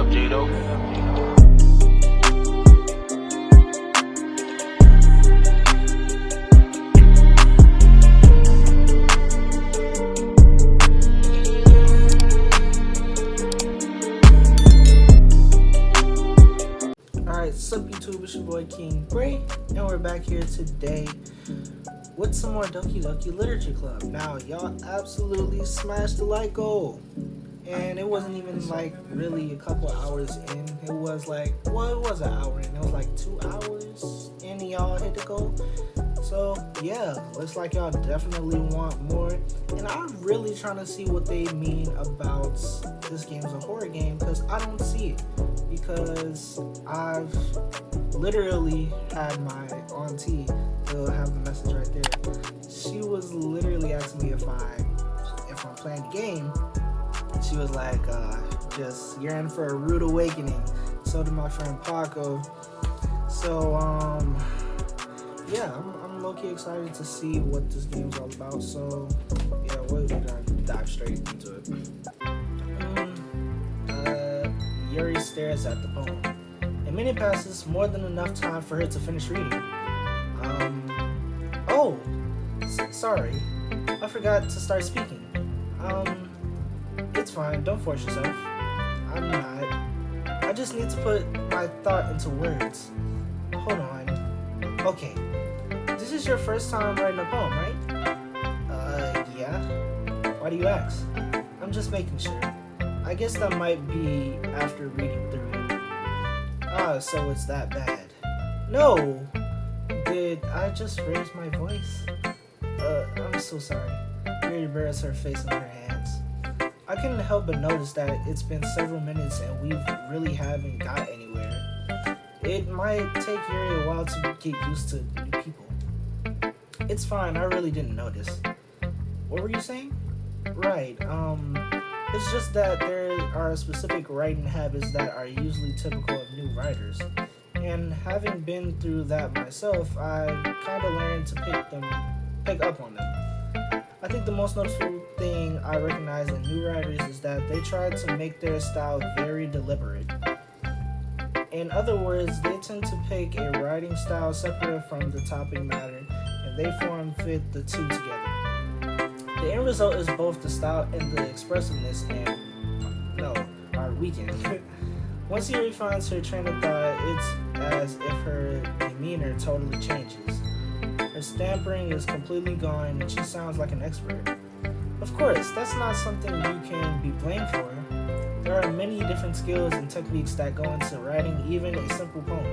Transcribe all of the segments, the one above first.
up, Jado? Alright, sup YouTube, it's your boy King Bray, and we're back here today with some more Doki Doki Literature Club. Now, y'all absolutely smashed the like goal, and it wasn't even like really a couple hours in. It was like, well, it was an hour in. It was like 2 hours in, and y'all hit the goal. So yeah, looks like y'all definitely want more, and I'm really trying to see what they mean about this game's a horror game, because I don't see it. Because I've literally had my auntie, will have the message right there. She was literally asking me if I'm playing the game. She was like, just you're in for a rude awakening. So did my friend Paco. So yeah, I'm low-key excited to see what this game's all about. So yeah, we're gonna dive straight into it. Yuri stares at the poem. A minute passes, more than enough time for her to finish reading. Sorry. I forgot to start speaking. It's fine, don't force yourself. I'm not. I just need to put my thought into words. Hold on. Okay. This is your first time writing a poem, right? Yeah. Why do you ask? I'm just making sure. I guess that might be after reading through it. So it's that bad. No! Did I just raise my voice? I'm so sorry. Yuri buries her face in her hands. I couldn't help but notice that it's been several minutes and we really haven't got anywhere. It might take Yuri a while to get used to new people. It's fine, I really didn't notice. What were you saying? Right, it's just that there are specific writing habits that are usually typical of new writers. And having been through that myself, I kind of learned to pick up on them. I think the most noticeable thing I recognize in new writers is that they try to make their style very deliberate. In other words, they tend to pick a writing style separate from the topic matter, and they fit the two together. The end result is both the style and the expressiveness are weakened. Once Yuri finds her train of thought, it's as if her demeanor totally changes. Her stammering is completely gone and she sounds like an expert. Of course, that's not something you can be blamed for. There are many different skills and techniques that go into writing even a simple poem.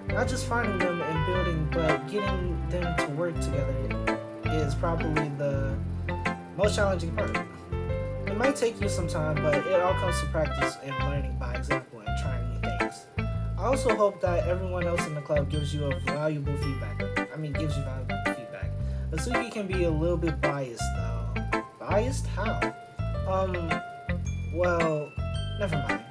Not just finding them and building, but getting them to work together is probably the most challenging part. It might take you some time, but it all comes to practice and learning by example and trying new things. I also hope that everyone else in the club gives you valuable feedback. NATSUKI can be a little bit biased though. Biased? How? Well, never mind.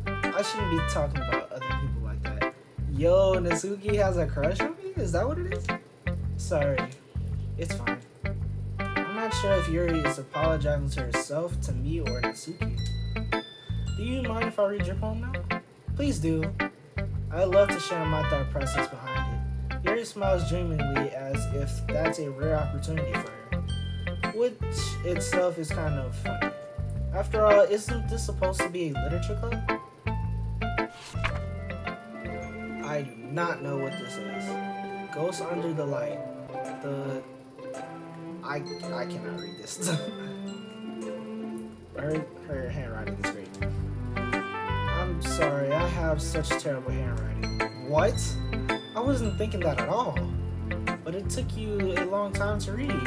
I shouldn't be talking about other people like that. Yo, NATSUKI has a crush on me? Is that what it is? Sorry. It's fine. I'm not sure if Yuri is apologizing to herself, to me, or NATSUKI. Do you mind if I read your poem now? Please do. I'd love to share my thought process behind it. Yuri smiles dreamingly as if that's a rare opportunity for her, which itself is kind of funny. After all, isn't this supposed to be a literature club? I do not know what this is. Ghost Under the Light. I cannot read this. Her handwriting is great. I'm sorry, I have such terrible handwriting. What? I wasn't thinking that at all. But it took you a long time to read.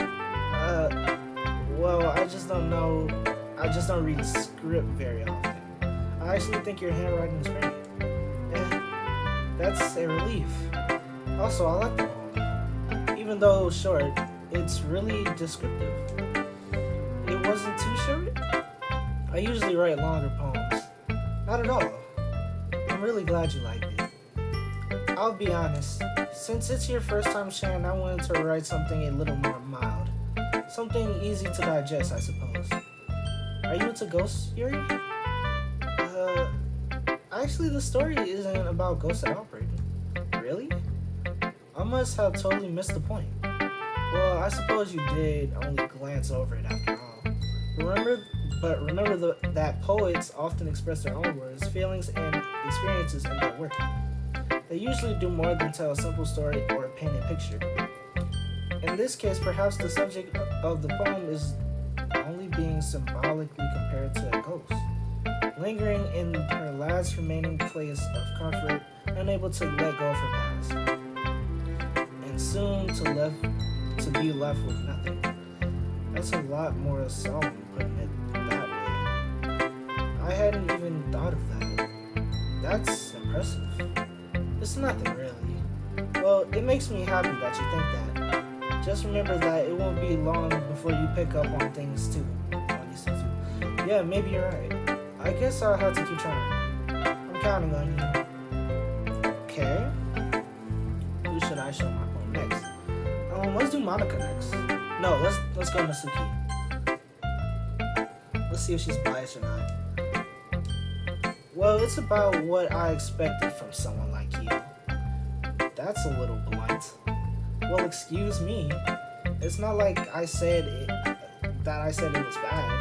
Well, I just don't know. I just don't read script very often. I actually think your handwriting is great. That's a relief. Also, I like the poem. Even though short, it's really descriptive. It wasn't too short? I usually write longer poems. Not at all. I'm really glad you liked it. I'll be honest, since it's your first time sharing, I wanted to write something a little more mild. Something easy to digest, I suppose. Are you into ghosts, Yuri? Actually, the story isn't about ghosts at all, Brayden. Really? I must have totally missed the point. Well, I suppose you did only glance over it after all. Remember, that poets often express their own words, feelings, and experiences in their work. They usually do more than tell a simple story or paint a picture. In this case, perhaps the subject of the poem is only being symbolically compared to a ghost, lingering in her last remaining place of comfort, unable to let go of her past, and soon to be left with nothing. That's a lot more solemn putting it that way. I hadn't even thought of that. That's impressive. It's nothing really. Well, it makes me happy that you think that. Just remember that it won't be long before you pick up on things too. On these things too. Yeah, maybe you're right. I guess I'll have to keep trying. I'm counting on you. Okay. Who should I show my poem next? Let's do Monica next. No, let's go Natsuki. Let's see if she's biased or not. Well, it's about what I expected from someone like you. That's a little blunt. Well, excuse me. It's not like I said it was bad.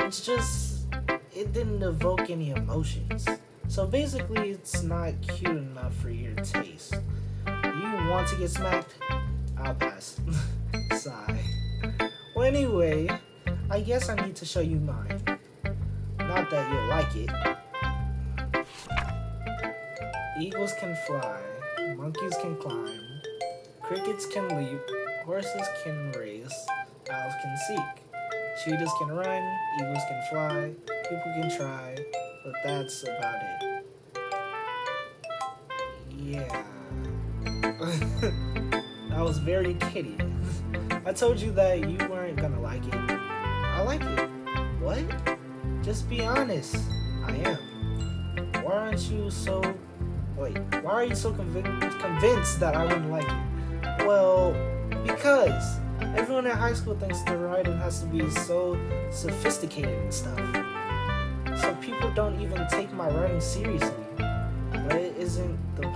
It's just it didn't evoke any emotions. So basically, it's not cute enough for your taste. You want to get smacked? I'll pass. Sigh. Well, anyway, I guess I need to show you mine. Not that you'll like it. Eagles can fly, monkeys can climb, crickets can leap, horses can race, owls can seek, cheetahs can run, eagles can fly, people can try, but that's about it. Yeah. That was very kiddie. I told you that you weren't gonna like it. I like it. What? Just be honest. I am. Why are you so convinced that I wouldn't like it? Well, because everyone in high school thinks the writing has to be so sophisticated and stuff. So people don't even take my writing seriously. But isn't the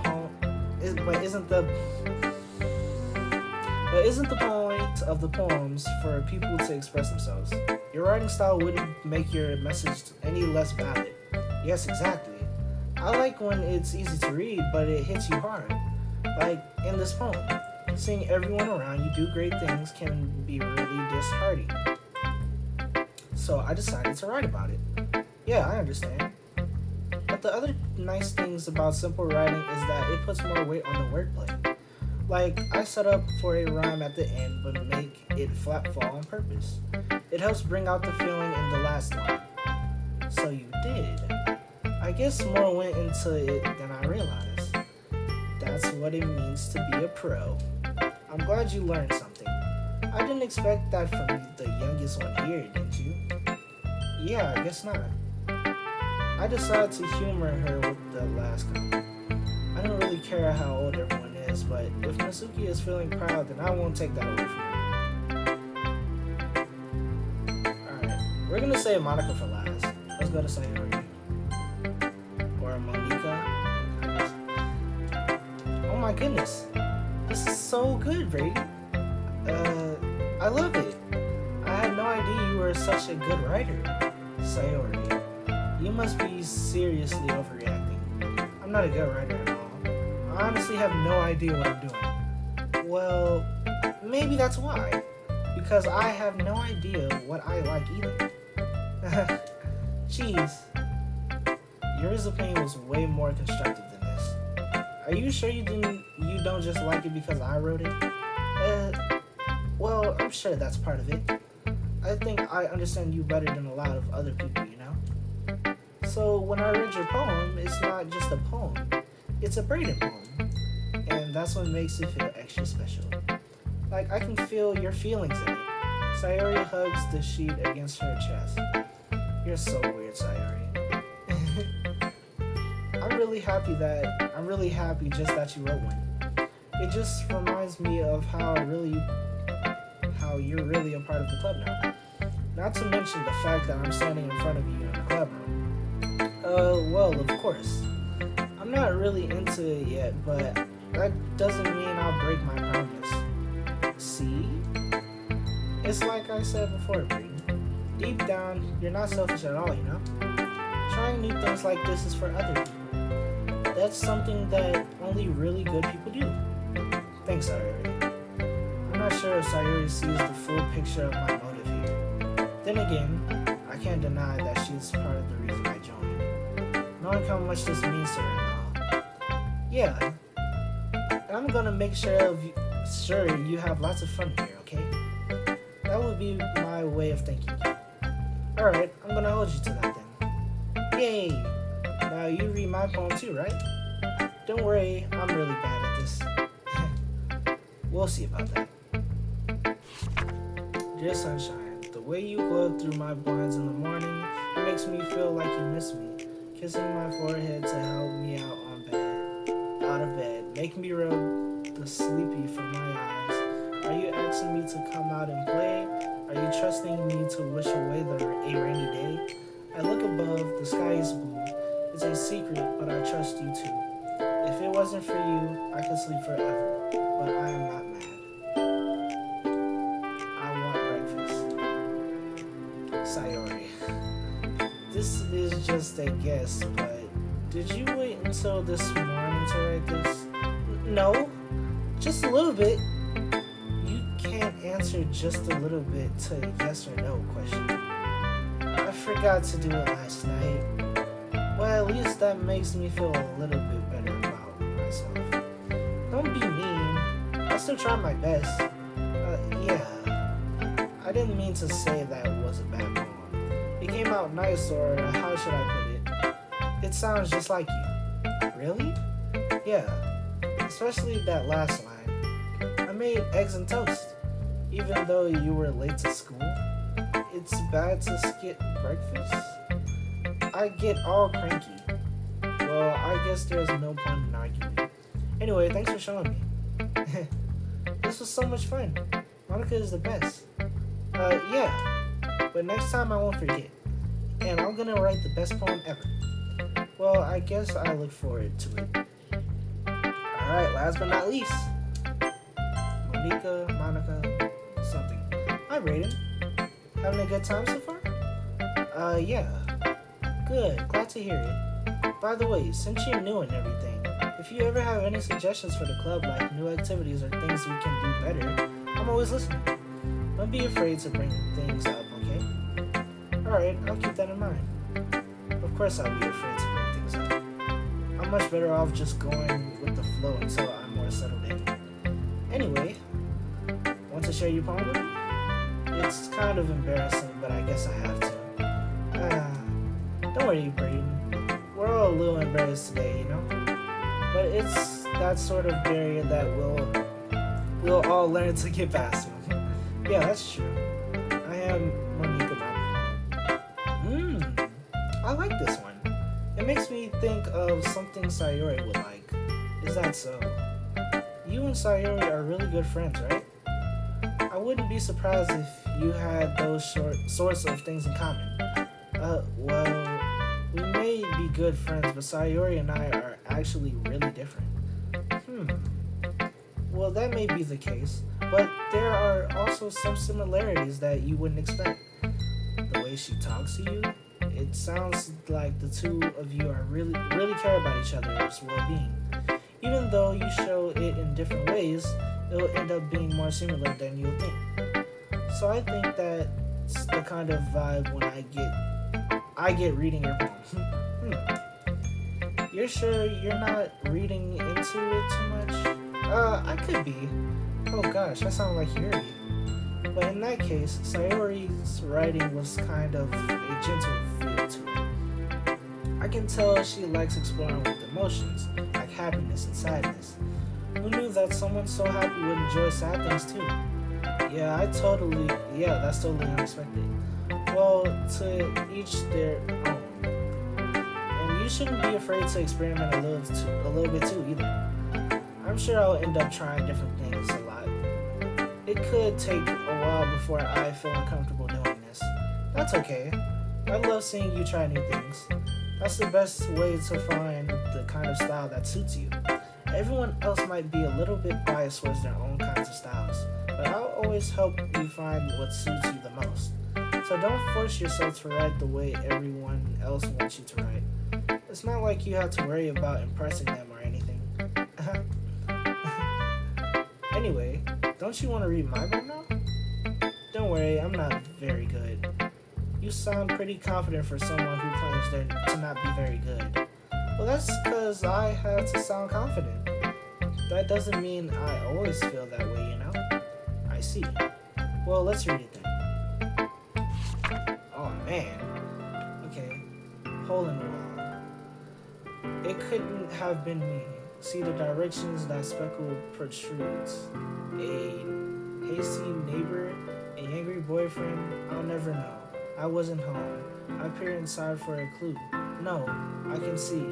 point of the poems for people to express themselves? Your writing style wouldn't make your message any less valid. Yes, exactly. I like when it's easy to read, but it hits you hard. Like in this poem, seeing everyone around you do great things can be really disheartening. So I decided to write about it. Yeah, I understand. But the other nice things about simple writing is that it puts more weight on the wordplay. Like, I set up for a rhyme at the end, but make it flat fall on purpose. It helps bring out the feeling in the last line. So you did. I guess more went into it than I realized. That's what it means to be a pro. I'm glad you learned something. I didn't expect that from the youngest one here, didn't you? Yeah, I guess not. I decided to humor her with the last comment. I don't really care how old everyone is, but if Natsuki is feeling proud, then I won't take that away from her. Alright, we're gonna say Monica for last. Let's go to Sayori. Or Monica. Oh my goodness. This is so good, Brady. I love it. I had no idea you were such a good writer. Sayori, you must be seriously overreacting. I'm not a good writer at all. I honestly have no idea what I'm doing. Well, maybe that's why. Because I have no idea what I like either. Jeez. Yours opinion was way more constructive than this. Are you sure you don't just like it because I wrote it? Well, I'm sure that's part of it. I think I understand you better than a lot of other people, you know? So when I read your poem, it's not just a poem. It's a Brayden poem. And that's what makes it feel extra special. Like, I can feel your feelings in it. Sayori hugs the sheet against her chest. You're so weird, Sayori. I'm really happy just that you wrote one. It just reminds me of how you're really a part of the club now. Not to mention the fact that I'm standing in front of you in the club room. Well, of course. I'm not really into it yet, but that doesn't mean I'll break my promise. See? It's like I said before, Brayden. Deep down, you're not selfish at all, you know? Trying new things like this is for other people. That's something that only really good people do. Thanks, Sayori. I'm not sure if Sayori sees the full picture of my motive here. Then again, I can't deny that she's part of the reason I joined. Knowing how much this means to her and all. Yeah, I'm gonna make sure you have lots of fun here, okay? That would be my way of thanking you. Alright, I'm gonna hold you to that then. Yay! Now you read my poem too, right? Don't worry, I'm really bad at this. We'll see about that. Dear sunshine, the way you glow through my blinds in the morning, it makes me feel like you miss me. Kissing my forehead to help me out of bed, make me rub the sleepy from my eyes. Are you asking me to come out and play? Are you trusting me to wish away a rainy day? I look above, the sky is blue. It's a secret, but I trust you too. If it wasn't for you, I could sleep forever, but I am not mad. I want breakfast. Sayori. This is just a guess, but did you wait until this morning to write this? No, just a little bit. You can't answer just a little bit to a yes or no question. I forgot to do it last night. Well, at least that makes me feel a little bit better about myself. Don't be mean. I still try my best. Yeah. I didn't mean to say that was a bad poem. It came out nice, or how should I put it? It sounds just like you. Really? Yeah. Especially that last line. I made eggs and toast. Even though you were late to school, it's bad to skip breakfast. I get all cranky. Well, I guess there's no point in arguing. Anyway, thanks for showing me. This was so much fun. Monica is the best. Yeah. But next time I won't forget. And I'm gonna write the best poem ever. Well, I guess I look forward to it. Alright, last but not least. Monica, something. Hi, Brayden. Having a good time so far? Yeah. Good, glad to hear it. By the way, since you're new and everything, if you ever have any suggestions for the club, like new activities or things we can do better, I'm always listening. Don't be afraid to bring things up, okay? Alright, I'll keep that in mind. Of course I'll be afraid to bring things up. I'm much better off just going with the flow until I'm more settled in. Anyway, want to share your poem with me? It's kind of embarrassing, but I guess I have to. Don't worry, Brayden. We're all a little embarrassed today, you know? But it's that sort of barrier that we'll all learn to get past. Yeah, that's true. I am Monica. I like this one. It makes me think of something Sayori would like. Is that so? You and Sayori are really good friends, right? I wouldn't be surprised if you had those sorts of things in common. Well, we may be good friends, but Sayori and I are actually really different. Well, that may be the case, but there are also some similarities that you wouldn't expect. The way she talks to you, it sounds like the two of you are really care about each other's well-being. Even though you show it in different ways, it'll end up being more similar than you'll think. So I think that's the kind of vibe when I get reading your poem. You're sure you're not reading into it too much? I could be. Oh gosh, I sound like YURI. But in that case, Sayori's writing was kind of a gentle feel to it. I can tell she likes exploring with emotions, like happiness and sadness. Who knew that someone so happy would enjoy sad things too? Yeah, that's totally unexpected. Well, to each their own. And you shouldn't be afraid to experiment a little bit too either. I'm sure I'll end up trying different things a lot. It could take a while before I feel uncomfortable doing this. That's okay. I love seeing you try new things. That's the best way to find the kind of style that suits you. Everyone else might be a little bit biased towards their own kinds of styles, but I'll always help you find what suits you the most. So don't force yourself to write the way everyone else wants you to write. It's not like you have to worry about impressing them or anything. Anyway, don't you want to read my book now? Don't worry, I'm not very good. You sound pretty confident for someone who claims to not be very good. Well, that's because I have to sound confident. That doesn't mean I always feel that way, you know? I see. Well, let's read it then. Oh, man. Okay. Hole in the wall. It couldn't have been me. See the directions that speckle protrudes. A hasty neighbor, a angry boyfriend, I'll never know. I wasn't home. I peer inside for a clue. No, I can see.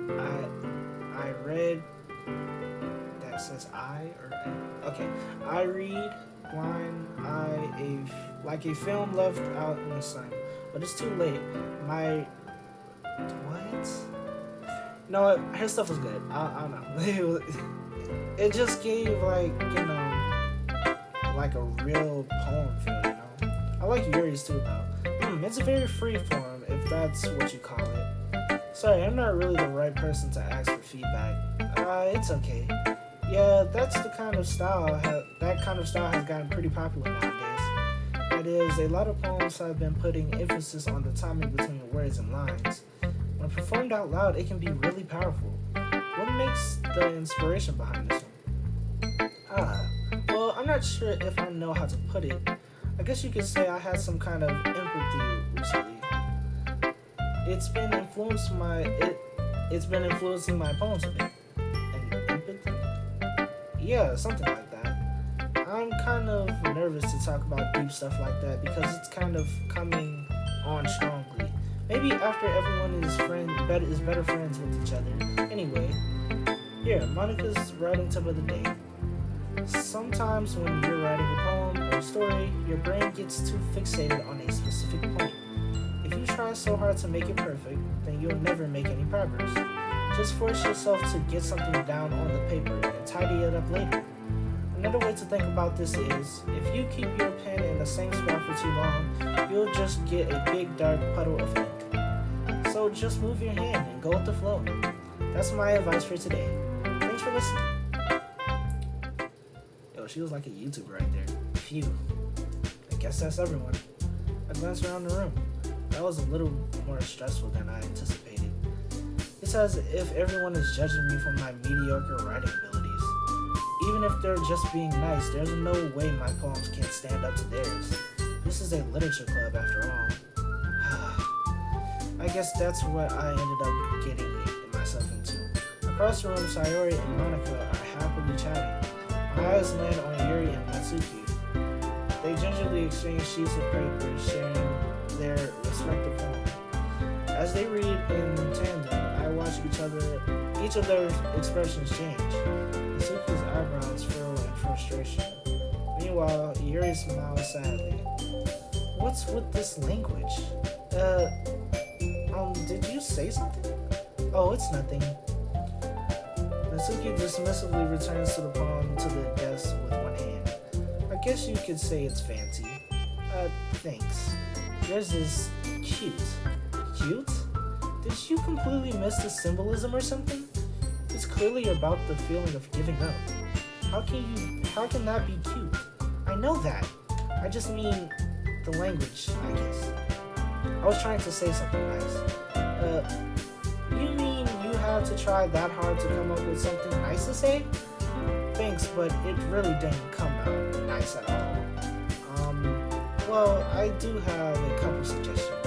I read. That says I or A? Okay. I read blind like a film left out in the sun. But it's too late. My what? No, her stuff was good. I don't know. It just gave like a real poem feel, you know. I like Yuri's too though. It's a very free form, if that's what you call it. Sorry, I'm not really the right person to ask for feedback. It's okay. Yeah, that's the kind of style. That kind of style has gotten pretty popular nowadays. That is, a lot of poems have been putting emphasis on the timing between words and lines. When performed out loud, it can be really powerful. What makes the inspiration behind this one? Well, I'm not sure if I know how to put it. I guess you could say I had some kind of empathy recently. It's been influencing my poems a bit. And empathy? Yeah, something like that. I'm kind of nervous to talk about deep stuff like that because it's kind of coming on strongly. Maybe after everyone is better friends with each other. Anyway, here, Monica's writing tip of the day. Sometimes when you're writing a poem or a story, your brain gets too fixated on a specific point. If you try so hard to make it perfect, then you'll never make any progress. Just force yourself to get something down on the paper and tidy it up later. Another way to think about this is, if you keep your pen in the same spot for too long, you'll just get a big dark puddle of ink. So just move your hand and go with the flow. That's my advice for today. Thanks for listening. She was like a YouTuber right there. Phew. I guess that's everyone. I glanced around the room. That was a little more stressful than I anticipated. It's as if everyone is judging me for my mediocre writing abilities. Even if they're just being nice, there's no way my poems can't stand up to theirs. This is a literature club after all. I guess that's what I ended up getting myself into. Across the room, Sayori and Monica are happily chatting. My eyes land on Yuri and Natsuki. They gingerly exchange sheets of paper, sharing their respective poems. As they read in tandem, I watch each of their expressions change. Natsuki's eyebrows furrow in frustration. Meanwhile, Yuri smiles sadly. What's with this language? Did you say something? Oh, it's nothing. Natsuki dismissively returns to the poem to the desk with one hand. I guess you could say it's fancy. Thanks. Yours is cute. Cute? Did you completely miss the symbolism or something? It's clearly about the feeling of giving up. How can that be cute? I know that. I just mean the language, I guess. I was trying to say something nice. You mean you had to try that hard to come up with something nice to say? Thanks, but it really didn't come out nice at all. Well, I do have a couple suggestions.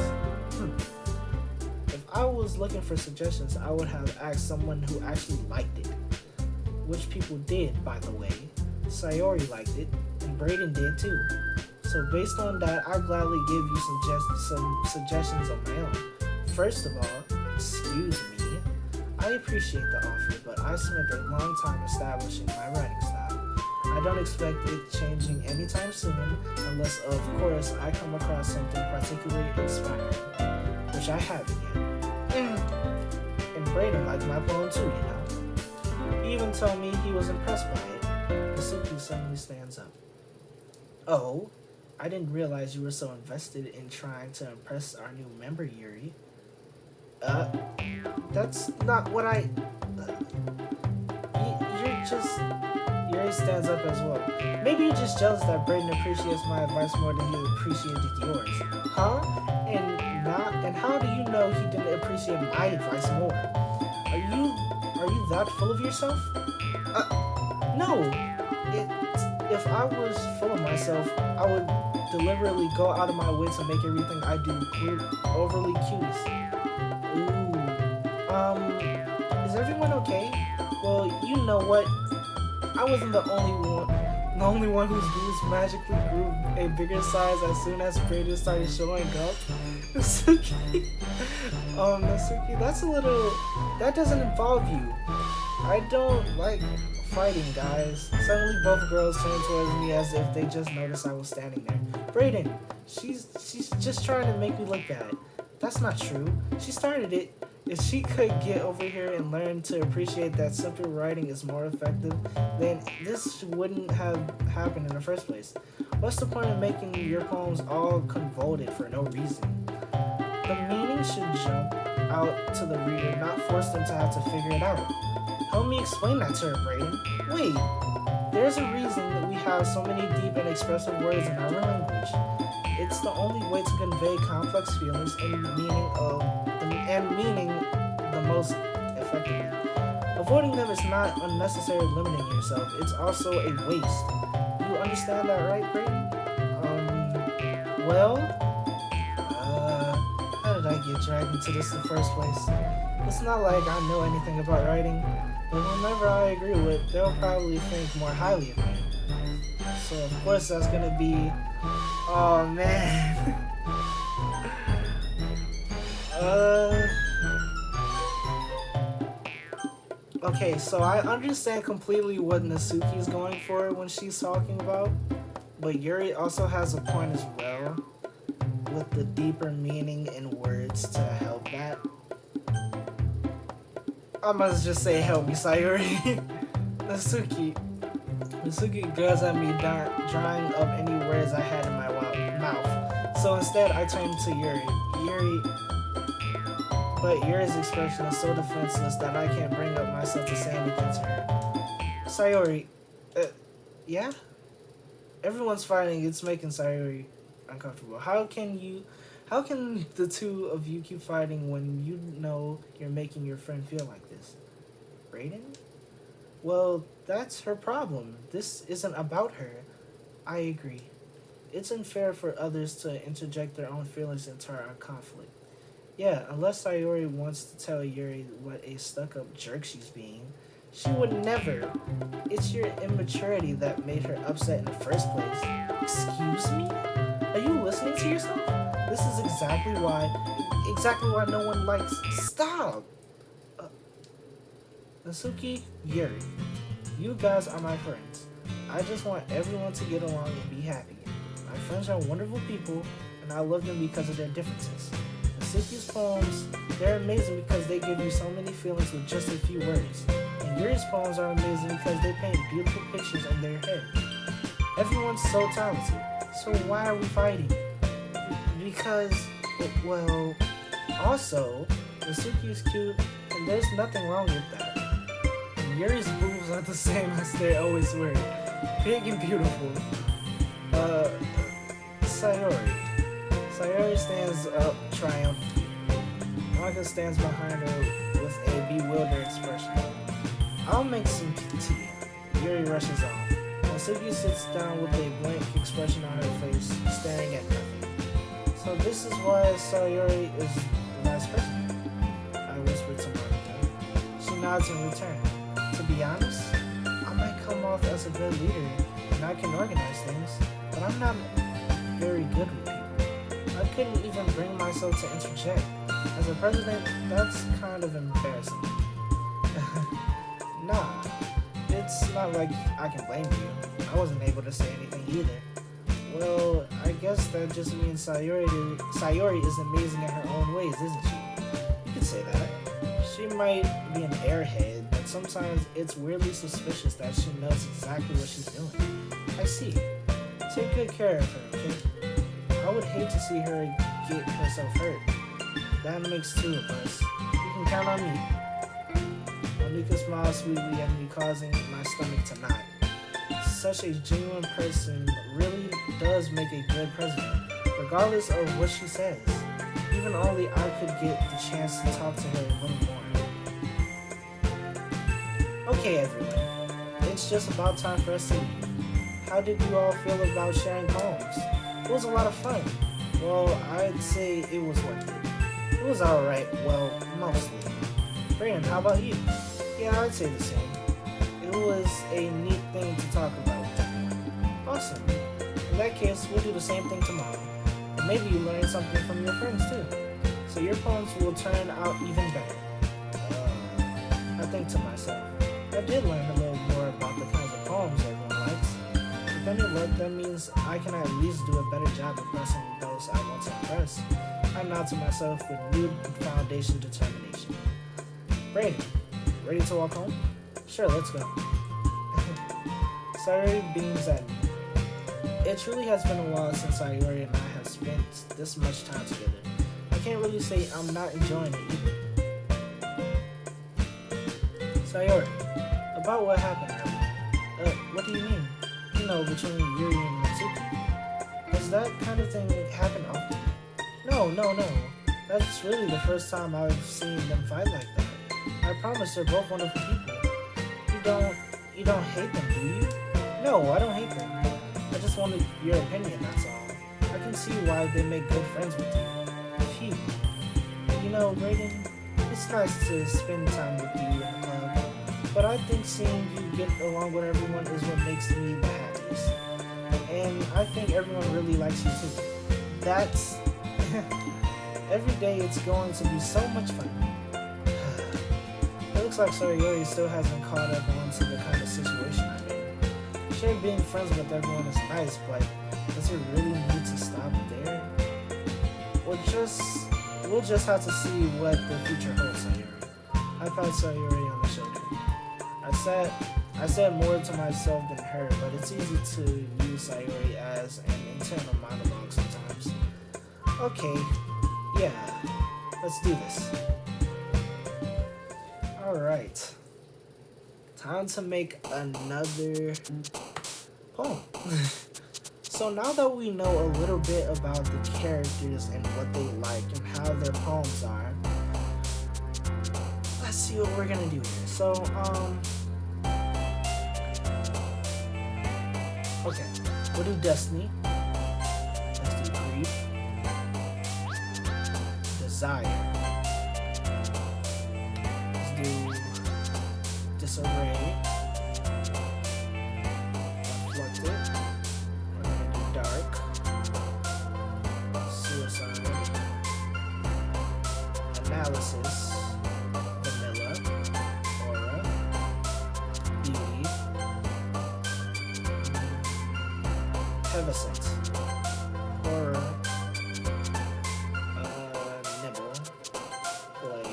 If I was looking for suggestions, I would have asked someone who actually liked it. Which people did, by the way. Sayori liked it, and Brayden did too. So based on that, I'll gladly give you some suggestions of my own. First of all, excuse me, I appreciate the offer, but I spent a long time establishing my writing style. I don't expect it changing anytime soon, unless of course I come across something particularly inspiring, which I haven't yet. And Brayden liked my poem too, you know. He even told me he was impressed by it. Natsuki suddenly stands up. Oh, I didn't realize you were so invested in trying to impress our new member, Yuri. That's not what I... you're just... Yuri stands up as well. Maybe you're just jealous that Brayden appreciates my advice more than he appreciated yours. Huh? And how do you know he didn't appreciate my advice more? Are you that full of yourself? No. If I was full of myself, I would deliberately go out of my way to make everything I do overly cute. Ooh. Is everyone okay? Well, you know what? I wasn't the only one whose boobs magically grew a bigger size as soon as Brayden started showing up. Natsuki, that doesn't involve you. I don't like fighting, guys. Suddenly both girls turned towards me as if they just noticed I was standing there. Brayden, she's just trying to make me look bad. That's not true. She started it. If she could get over here and learn to appreciate that simple writing is more effective, then this wouldn't have happened in the first place. What's the point of making your poems all convoluted for no reason? The meaning should jump out to the reader, not force them to have to figure it out. Help me explain that to her, Brayden. Wait, there's a reason that we have so many deep and expressive words in our language. It's the only way to convey complex feelings and meaning the most effectively. Avoiding them is not unnecessarily limiting yourself. It's also a waste. You understand that, right, Brayden? Well, how did I get dragged into this in the first place? It's not like I know anything about writing, but whomever I agree with, they'll probably think more highly of me. So of course that's gonna be, oh man. Okay, so I understand completely what Natsuki's going for when she's talking about, but Yuri also has a point as well, with the deeper meaning in words to help that. I must just say help me, Sayori. Natsuki glares at me, drawing up any words I had in my mouth. So instead, I turn to Yuri. But Yuri's expression is so defenseless that I can't bring up myself to say anything to her. Sayori, yeah? Everyone's fighting. It's making Sayori uncomfortable. How can the two of you keep fighting when you know you're making your friend feel like this? Brayden? Well, that's her problem. This isn't about her. I agree. It's unfair for others to interject their own feelings into our conflict. Yeah, unless Sayori wants to tell Yuri what a stuck-up jerk she's being, she would never. It's your immaturity that made her upset in the first place. Excuse me? Are you listening to yourself? This is exactly why no one likes... Stop! Natsuki, Yuri, you guys are my friends. I just want everyone to get along and be happy. My friends are wonderful people, and I love them because of their differences. Natsuki's poems, they're amazing because they give you so many feelings with just a few words. And Yuri's poems are amazing because they paint beautiful pictures in their head. Everyone's so talented, so why are we fighting? Because, well, also, Natsuki is cute, and there's nothing wrong with that. And Yuri's boobs are the same as they always were, big and beautiful. Sayori stands up triumphantly. Naga stands behind her with a bewildered expression. I'll make some tea. Yuri rushes off. Natsuki sits down with a blank expression on her face, staring at nothing. So this is why Sayori is the last person? I whispered to Monica. She nods in return. To be honest, I might come off as a good leader, and I can organize things, but I'm not very good with people. I couldn't even bring myself to interject. As a president, that's kind of embarrassing. Nah, it's not like I can blame you. I wasn't able to say anything either. Well, I guess that just means Sayori is amazing in her own ways, isn't she? You could wouldn't say that. She might be an airhead, but sometimes it's weirdly suspicious that she knows exactly what she's doing. I see. Take good care of her, okay? I would hate to see her get herself hurt. That makes two of us. You can count on me. Monica smiles sweetly at me, causing my stomach to knot. Such a genuine person really does make a good president, regardless of what she says. Even only I could get the chance to talk to her a little more. Okay, everyone. It's just about time for us to leave. How did you all feel about sharing poems? It was a lot of fun. Well, I'd say it was worth it. It was alright, well, mostly. Brandon, how about you? Yeah, I'd say the same. It was a neat thing to talk about with everyone. Awesome. In that case, we'll do the same thing tomorrow. And maybe you learn something from your friends too. So your poems will turn out even better. I think to myself, I did learn a little more about the kinds of poems everyone likes. With any luck, that means I can at least do a better job impressing those I want to impress. I nod to myself with new foundation determination. Brady, ready to walk home? Sure, let's go. Sayori beams at me. It truly has been a while since Sayori and I have spent this much time together. I can't really say I'm not enjoying it either. Sayori, about what happened earlier. What do you mean? You know, between Yuri and Natsuki. Does that kind of thing happen often? No. That's really the first time I've seen them fight like that. I promise they're both wonderful people. You don't hate them, do you? No, I don't hate them. I just wanted your opinion, that's all. I can see why they make good friends with you. Phew. You know, Brayden, it's nice to spend time with you in the club, but I think seeing you get along with everyone is what makes me the happiest. And I think everyone really likes you too. That's... Every day it's going to be so much fun. It looks like Sayori still hasn't caught up onto the kind of situation I'm in. Sure, being friends with everyone is nice, but does it really need to stop there? We'll just have to see what the future holds, Sayori. I pat Sayori on the shoulder. I said more to myself than her, but it's easy to use Sayori as an internal monologue sometimes. Okay, yeah, let's do this. Alright, time to make another poem. So now that we know a little bit about the characters and what they like and how their poems are, let's see what we're gonna do here. So, okay, we'll do Destiny. Let's do Grief. Desire. Let's do Disarray. Reflected. We're gonna do Dark. Suicide. Analysis. Vanilla. Aura. Beauty. Heaviscent. Horror. Nibble. Play.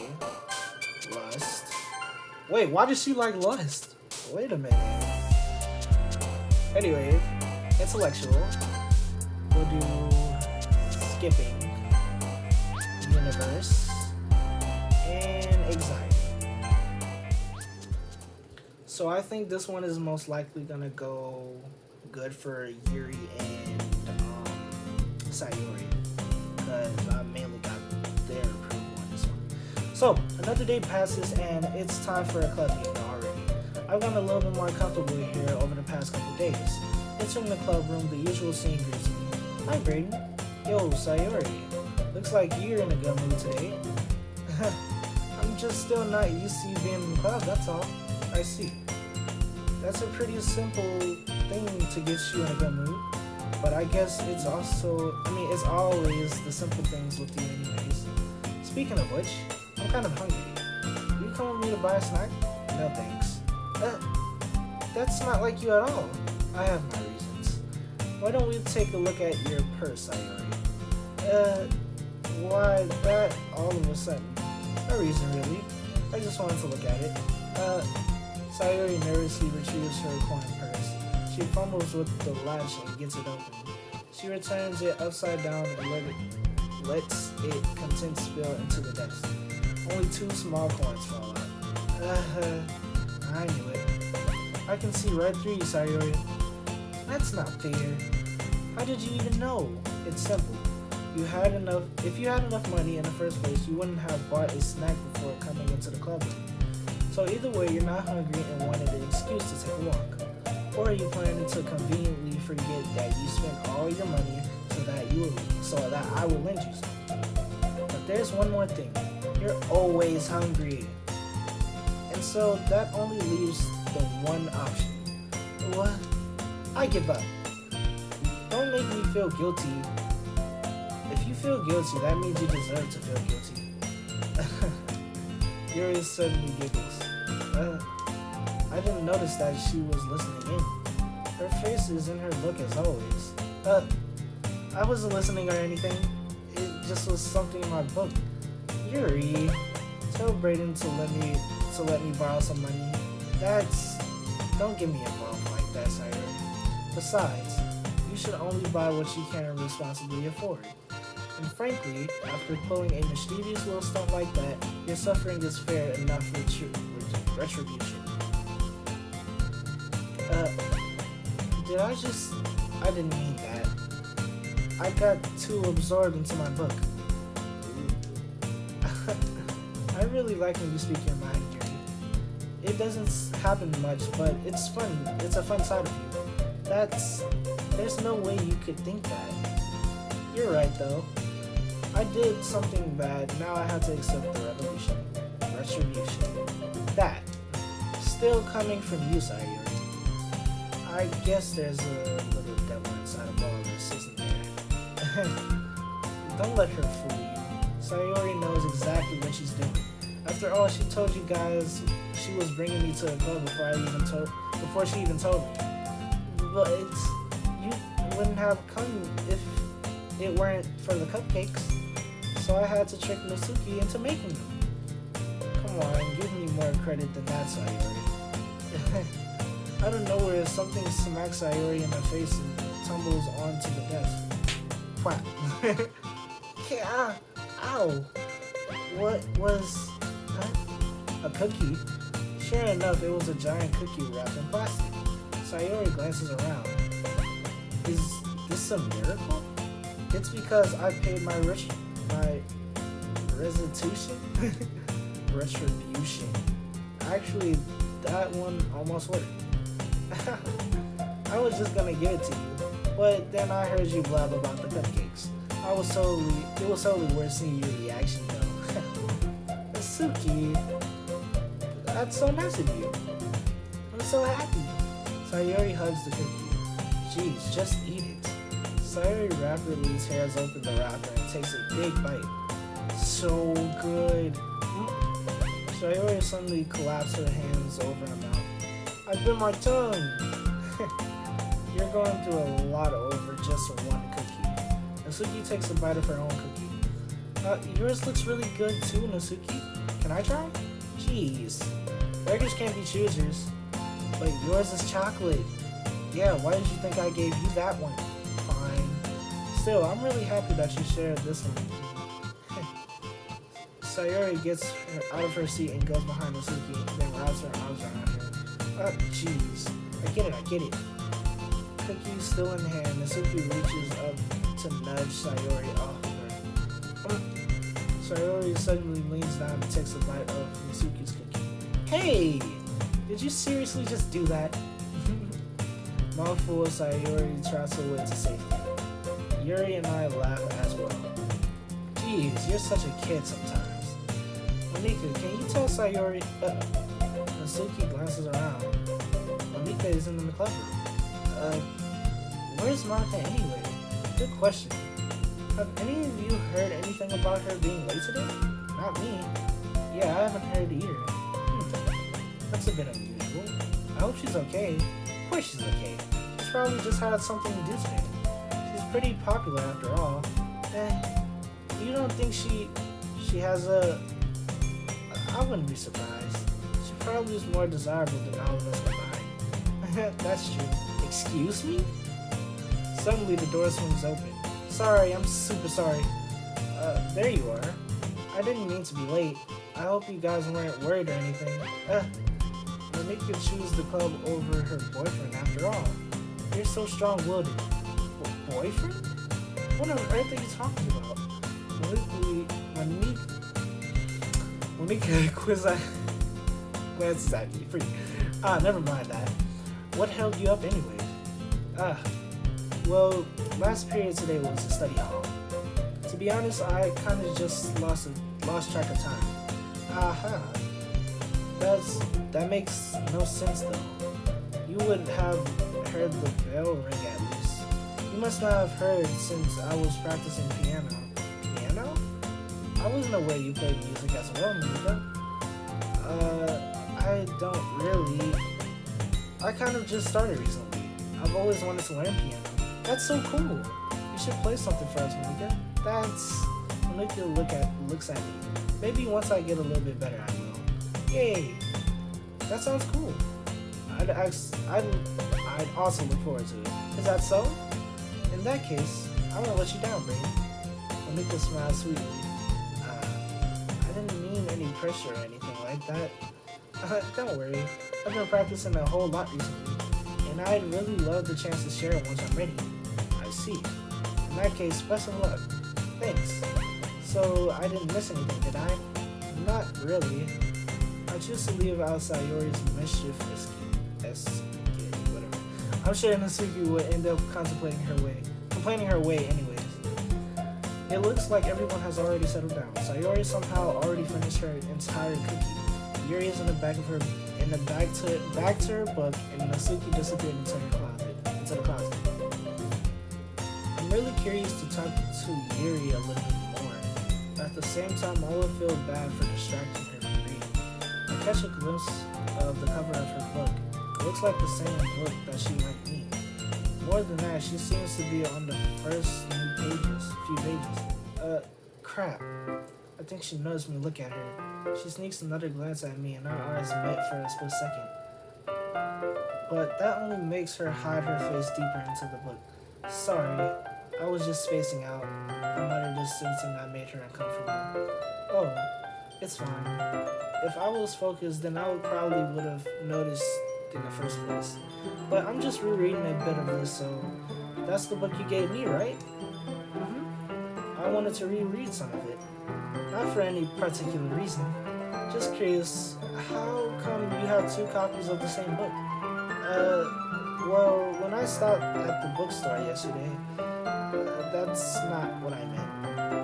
Lust. Wait, why does she like Lust? Wait a minute. Anyway, Intellectual. We'll do Skipping. Universe. And Anxiety. So I think this one is most likely gonna go good for Yuri and Sayori, because I mainly got their approval on this one. So another day passes and it's time for a club meeting already. I've gotten a little bit more comfortable here over the past couple days. Entering the club room, the usual scene greets me. Hi Braden. Yo, Sayori. Looks like you're in a good mood today. I'm just still not used to you being in the club, that's all. I see. That's a pretty simple thing to get you in a good mood. But I guess it's it's always the simple things with you anyways. Speaking of which, I'm kind of hungry. Will you come with me to buy a snack? No thanks. That's not like you at all. I have my reasons. Why don't we take a look at your purse, Sayori? Why that all of a sudden? No reason, really. I just wanted to look at it. Sayori nervously retrieves her coin purse. She fumbles with the latch and gets it open. She returns it upside down and lets it contents spill into the desk. Only 2 small coins fall out. I knew it. I can see right through you, Sayori. That's not fair. How did you even know? It's simple. If you had enough money in the first place, you wouldn't have bought a snack before coming into the club room. So either way, you're not hungry and wanted an excuse to take a walk. Or you planning to conveniently forget that you spent all your money so that I would lend you some. But there's one more thing. You're always hungry. And so that only leaves the one option. What? I give up. Don't make me feel guilty. If you feel guilty, that means you deserve to feel guilty. Yuri suddenly giggles. I didn't notice that she was listening in. Her face is in her look as always. I wasn't listening or anything. It just was something in my book. Yuri, tell Brayden to let me borrow some money. Don't get me involved like that, Sayori. Besides, you should only buy what you can responsibly afford. And frankly, after pulling a mischievous little stunt like that, your suffering is fair enough retribution. I didn't mean that. I got too absorbed into my book. I really like when you speak your mind, Yuri. It doesn't happen much, but it's fun. It's a fun side of you. There's no way you could think that. You're right, though. I did something bad, now I have to accept the retribution. That. Still coming from you, Sayori. I guess there's a little devil inside of all of this, isn't there? Don't let her fool you. Sayori knows exactly what she's doing. After all, she told you guys she was bringing me to the club before she even told me. But you wouldn't have come if it weren't for the cupcakes. So I had to trick NATSUKI into making them. Come on, give me more credit than that, Sayori. Out of nowhere, something smacks Sayori in the face and tumbles onto the desk. Whap. Ow. What was that? A cookie? Sure enough, it was a giant cookie wrapped in plastic. Sayori glances around. Is this a miracle? It's because I paid my retribution. Actually, that one almost worked. I was just gonna give it to you, but then I heard you blab about the cupcakes. It was totally worth seeing your reaction though. Natsuki, that's so nice of you. I'm so happy. Sayori hugs the cookie. Jeez, just eat it. Sayori rapidly tears open the wrapper and takes a big bite. So good. Sayori suddenly collapsed her hands over her mouth. I bit my tongue. You're going through a lot over just one cookie. Natsuki takes a bite of her own cookie. Yours looks really good too, Natsuki. Can I try? Jeez. Beggars can't be choosers. But yours is chocolate. Yeah, why did you think I gave you that one? Fine. Still, I'm really happy that you shared this one. Sayori gets out of her seat and goes behind Natsuki, then wraps her arms around her. Jeez. I get it. Cookie still in hand, Natsuki reaches up to nudge Sayori off her. Sayori suddenly leans down and takes a bite of Natsuki's cookie. Hey! Did you seriously just do that? Mouthful of Sayori trots away to safety. Yuri and I laugh as well. Jeez, you're such a kid sometimes. Monika, can you tell Sayori... Natsuki glances around. Monika is in the club room. Where's Monika anyway? Good question. Have any of you heard anything about her being late today? Not me. Yeah, I haven't heard either. That's a bit unusual. I hope she's okay. Of course she's okay. She's probably just had something to do today. She's pretty popular after all. You don't think she has a I wouldn't be surprised. She probably was more desirable than all of us combined. That's true. Excuse me? Suddenly the door swings open. Sorry, I'm super sorry. There you are. I didn't mean to be late. I hope you guys weren't worried or anything. Monika choose the club over her boyfriend after all. You're so strong-willed. Boyfriend? What on earth are you talking about? Monika glances at me. Free. Never mind that. What held you up anyways? Well, last period today was the study hall. To be honest, I kind of just lost track of time. Aha. That makes no sense though. You would have heard the bell ring at least. You must not have heard since I was practicing piano. Piano? I wasn't aware you played music as well, Monika. I don't really. I kind of just started recently. I've always wanted to learn piano. That's so cool. You should play something for us, Monika. Monika looks at me. Maybe once I get a little bit better, I will. Yay! That sounds cool. I'd also look forward to it. Is that so? In that case, I won't let you down, Brady. Monika smiled sweetly. I didn't mean any pressure or anything like that. Don't worry. I've been practicing a whole lot recently, and I'd really love the chance to share it once I'm ready. I see. In that case, best of luck. Thanks. So, I didn't miss anything, did I? Not really. I choose to leave outside Yuri's mischief whatever. I'm sure Natsuki would end up complaining her way anyways. It looks like everyone has already settled down. Sayori somehow already finished her entire cookie. Yuri is in the back to her book, and Natsuki disappeared into the closet. I'm really curious to talk to Yuri a little bit more. But at the same time, I would feel bad for distracting her from reading. I catch a glimpse of the cover of her book. It looks like the same book that she might need. More than that, she seems to be on the first few pages. Crap. I think she noticed me look at her. She sneaks another glance at me and our eyes met for a split second. But that only makes her hide her face deeper into the book. Sorry, I was just spacing out. I muttered this sensing I made her uncomfortable. Oh, it's fine. If I was focused, then I probably would have noticed in the first place. But I'm just rereading a bit of this, so that's the book you gave me, right? I wanted to reread some of it. Not for any particular reason. Just curious, how come you have 2 copies of the same book? Well, when I stopped at the bookstore yesterday, that's not what I meant.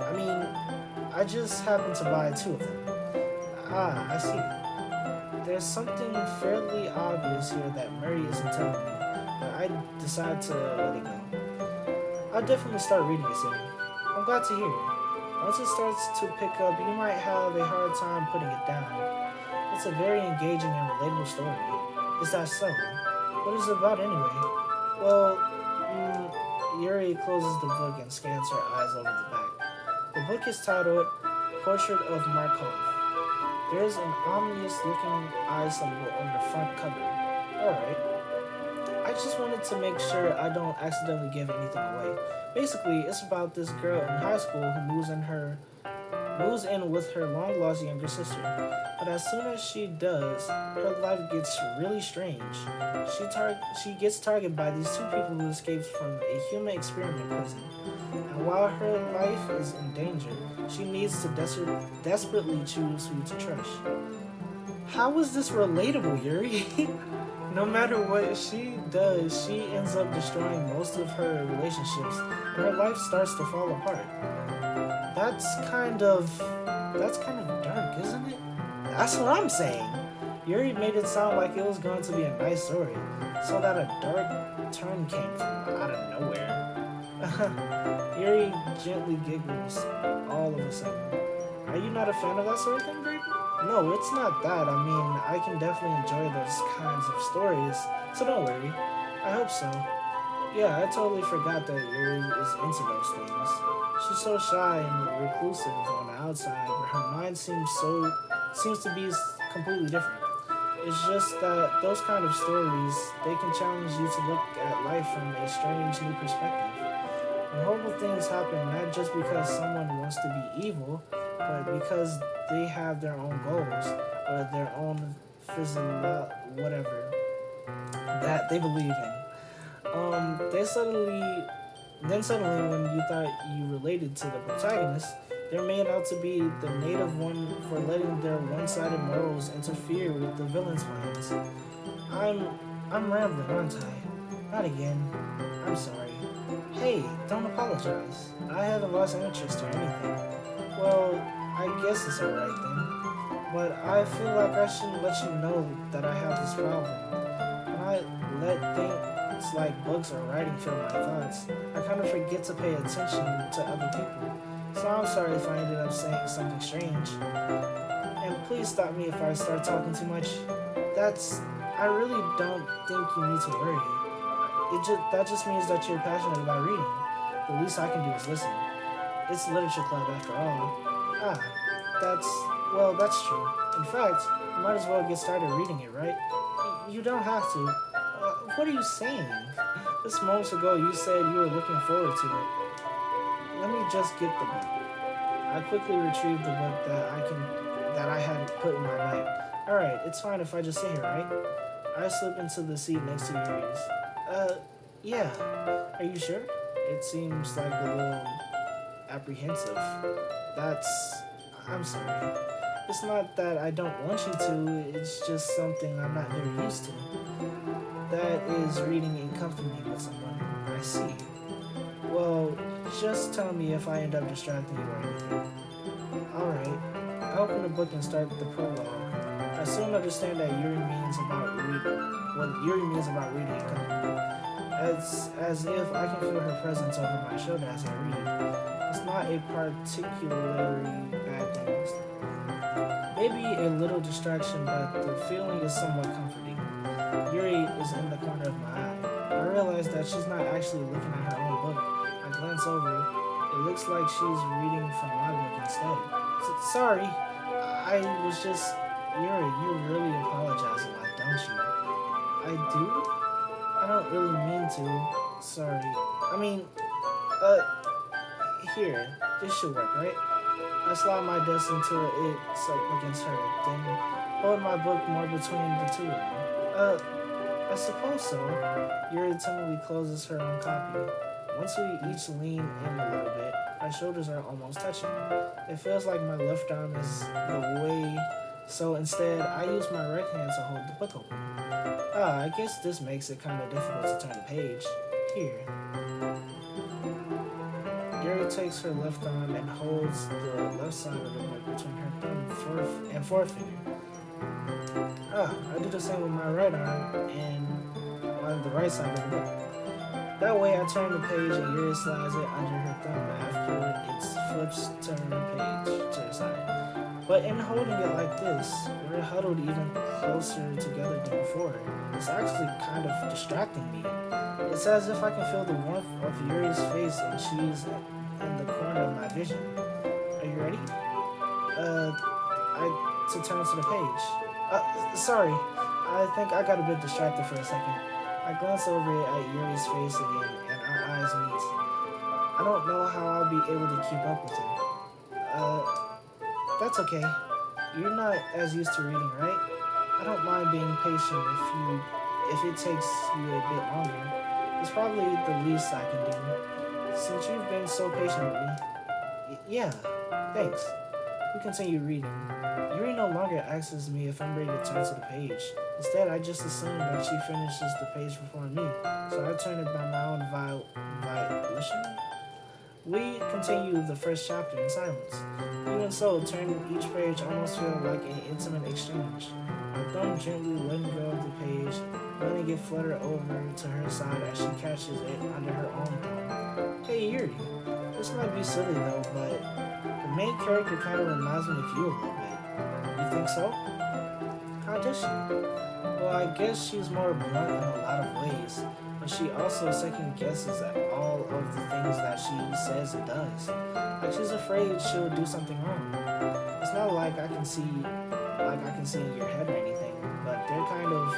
I mean, I just happened to buy 2 of them. I see. There's something fairly obvious here that Murray isn't telling me, but I decided to let it go. I'll definitely start reading it soon. I'm glad to hear it. Once it starts to pick up, you might have a hard time putting it down. It's a very engaging and relatable story. Is that so? What is it about anyway? Well, Yuri closes the book and scans her eyes over the back. The book is titled Portrait of Markov. There is an ominous-looking eye symbol on the front cover. Alright. I just wanted to make sure I don't accidentally give anything away. Basically, it's about this girl in high school who moves in with her long-lost younger sister. But as soon as she does, her life gets really strange. She gets targeted by these 2 people who escaped from a human experiment prison. And while her life is in danger, she needs to desperately choose who to trust. How is this relatable, Yuri? No matter what she does, she ends up destroying most of her relationships, and her life starts to fall apart. That's kind of dark, isn't it? That's what I'm saying. Yuri made it sound like it was going to be a nice story, so that a dark turn came from out of nowhere. Yuri gently giggles all of a sudden. Are you not a fan of that sort of thing, Brayden? No, it's not that. I mean, I can definitely enjoy those kinds of stories, so don't worry. I hope so. Yeah, I totally forgot that Yuri is into those things. She's so shy and reclusive on the outside, but her mind seems so seems to be completely different. It's just that those kind of stories, they can challenge you to look at life from a strange new perspective. When horrible things happen, not just because someone wants to be evil, but because they have their own goals or their own physical whatever that they believe in. They suddenly, when you thought you related to the protagonist, they're made out to be the native one for letting their one-sided morals interfere with the villain's plans. I'm, I'm rambling, aren't I? Not again. I'm sorry. Hey, don't apologize. I haven't lost interest or anything. Well, I guess it's alright then. But I feel like I shouldn't let you know that I have this problem. When I let things like books or writing fill my thoughts, I kind of forget to pay attention to other people. So I'm sorry if I ended up saying something strange. And please stop me if I start talking too much. I really don't think you need to worry. That just means that you're passionate about reading. The least I can do is listen. It's literature club after all. Ah, that's true. In fact, you might as well get started reading it, right? You don't have to. What are you saying? Just moments ago you said you were looking forward to it. Let me just get the book. I quickly retrieved the book that I had put in my bag. Alright, it's fine if I just sit here, right? I slip into the seat next to Yuri's. Yeah. Are you sure? It seems like a little apprehensive. I'm sorry. It's not that I don't want you to, it's just something I'm not very used to. That is reading in company with someone. I see. Well, just tell me if I end up distracting you or anything. Alright. I open the book and start the prologue. I soon understand that Yuri means about reading. What Yuri means about reading in company. As if I can feel her presence over my shoulder as I read. It's not a particularly bad thing. Maybe a little distraction, but the feeling is somewhat comforting. Yuri is in the corner of my eye. I realize that she's not actually looking at her own book. I glance over. It looks like she's reading from my book instead. Sorry, I was just... Yuri, you really apologize a lot, don't you? I do? I don't really mean to. Sorry. I mean, here. This should work, right? I slide my desk until it's up against her, then hold my book more between the two of them. I suppose so. Yuri timidly closes her own copy. Once we each lean in a little bit, our shoulders are almost touching. It feels like my left arm is the way, so instead I use my right hand to hold the book open. I guess this makes it kind of difficult to turn the page. Here. Yuri takes her left arm and holds the left side of the book between her thumb and forefinger. I do the same with my right arm and on the right side of the book. That way I turn the page and Yuri slides it under her thumb after it flips turn the page to her side. But in holding it like this, we're huddled even closer together than before. It's actually kind of distracting me. It's as if I can feel the warmth of Yuri's face and she's in the corner of my vision. Are you ready? To turn to the page. Sorry. I think I got a bit distracted for a second. I glance over at Yuri's face again and our eyes meet. I don't know how I'll be able to keep up with her. That's okay. You're not as used to reading, right? I don't mind being patient if it takes you a bit longer. It's probably the least I can do. Since you've been so patient with me. Yeah, thanks. We continue reading. Yuri no longer asks me if I'm ready to turn to the page. Instead, I just assume that she finishes the page before me, so I turn it by my own volition. We continue the first chapter in silence. Even so, turning each page almost felt like an intimate exchange. My thumb gently letting go of the page, letting it flutter over to her side as she catches it under her own thumb. Hey Yuri, this might be silly though, but the main character kind of reminds me of you a little bit. You think so? How does she? Well, I guess she's more blunt in a lot of ways, but and she also second guesses at all of the things that she says and does. Like she's afraid she'll do something wrong. It's not like I can see in your head or anything, but they're kind of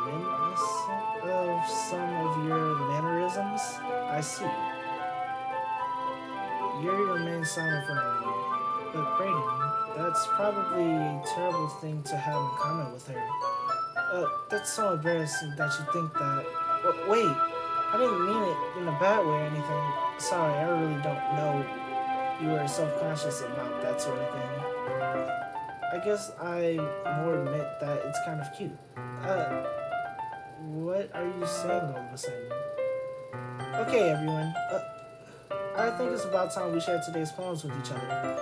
reminiscent of some of your mannerisms. I see. Yuri remains silent for a moment, but Brayden, that's probably a terrible thing to have in common with her. That's so embarrassing that you think that. Wait, I didn't mean it in a bad way or anything. Sorry, I really don't know you were self-conscious about that sort of thing. I guess I more admit that it's kind of cute. What are you saying all of a sudden? Okay, everyone. I think it's about time we share today's poems with each other.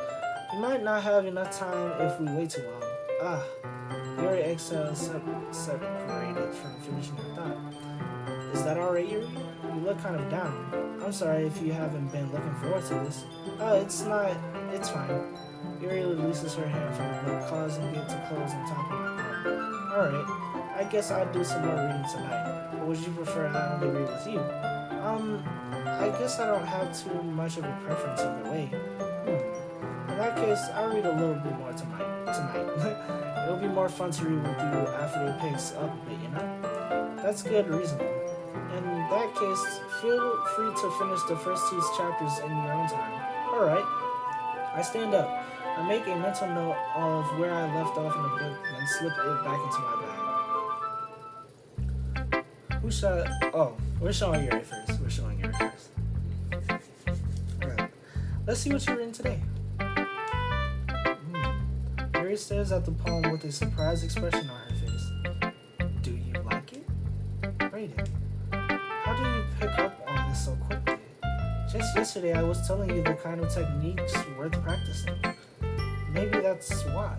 We might not have enough time if we wait too long. Yuri exhales separated from finishing her thought. Is that alright, Yuri? You look kind of down. I'm sorry if you haven't been looking forward to this. It's fine. Yuri releases her hand from the book, causing it to close on top of her arm. Alright, I guess I'll do some more reading tonight. Or would you prefer I only read with you? I guess I don't have too much of a preference either way. In that case, I'll read a little bit more tonight. It'll be more fun to read with you after it picks up a bit, you know? That's good reasoning. In that case, feel free to finish the first 2 chapters in your own time. Alright. I stand up. I make a mental note of where I left off in the book and slip it back into my bag. We're showing Yuri first. Alright. Let's see what you're in today. Yuri stares at the poem with a surprised expression on her face. Do you like it? Brayden, how do you pick up on this so quickly? Just yesterday I was telling you the kind of techniques worth practicing. Maybe that's why.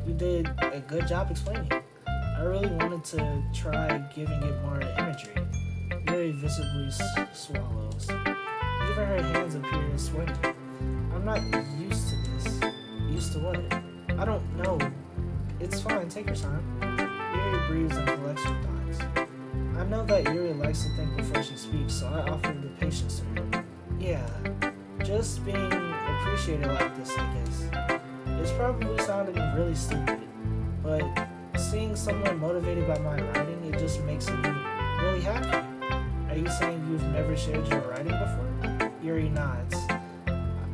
You did a good job explaining. I really wanted to try giving it more imagery. Yuri visibly swallows. Even her hands appear sweaty. I'm not used to this. Used to what? I don't know. It's fine, take your time. Yuri breathes and collects her thoughts. I know that Yuri likes to think before she speaks, so I offer the patience to her. Yeah, just being appreciated like this, I guess. It's probably sounding really stupid, but seeing someone motivated by my writing, it just makes me really happy. Are you saying you've never shared your writing before? Yuri nods.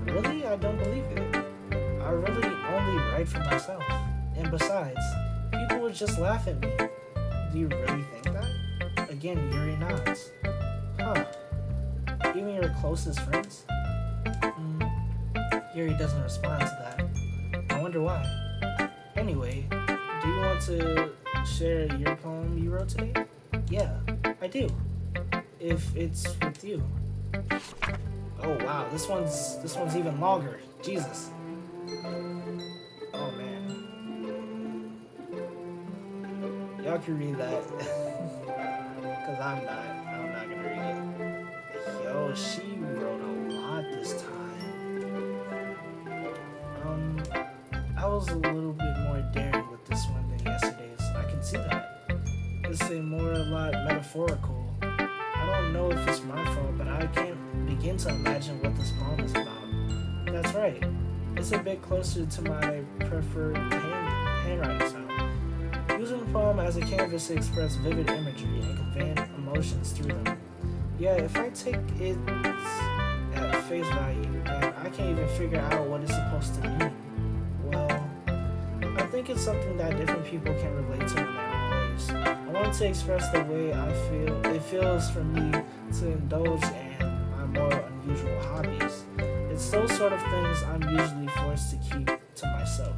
Really? I don't believe it. I really only write for myself. And besides, people would just laugh at me. Do you really think that? Again, Yuri nods. Huh. Even your closest friends? Yuri doesn't respond to that. I wonder why. Anyway, do you want to share your poem you wrote today? Yeah, I do. If it's with you. Oh wow, this one's even longer. Jesus. Oh man. Y'all can read that. Cause I'm not gonna read it. Yo, she wrote a lot this time. I was a little bit more daring with this one than yesterday's. I can see that. It's a lot metaphorical. I don't know if it's my fault, but I can't begin to imagine what this poem is about. That's right. It's a bit closer to my preferred handwriting style. Using the poem as a canvas to express vivid imagery and convey emotions through them. Yeah, if I take it at face value, then I can't even figure out what it's supposed to mean. Well, I think it's something that different people can relate to in their own ways. I wanted to express the way I feel. It feels for me to indulge in my more unusual hobbies. It's those sort of things I'm usually forced to keep to myself.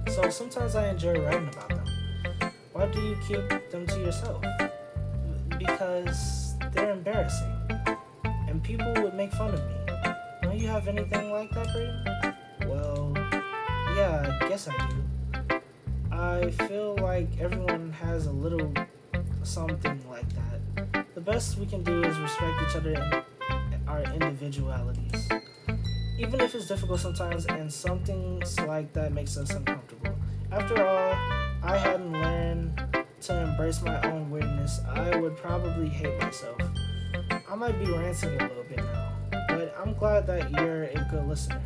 So sometimes I enjoy writing about them. Why do you keep them to yourself? Because they're embarrassing. And people would make fun of me. Don't you have anything like that, Brayden? Well, yeah, I guess I do. I feel like everyone has a little something like that. The best we can do is respect each other and our individualities. Even if it's difficult sometimes and something like that makes us uncomfortable. After all, I hadn't learned to embrace my own weirdness, I would probably hate myself. I might be ranting a little bit now, but I'm glad that you're a good listener.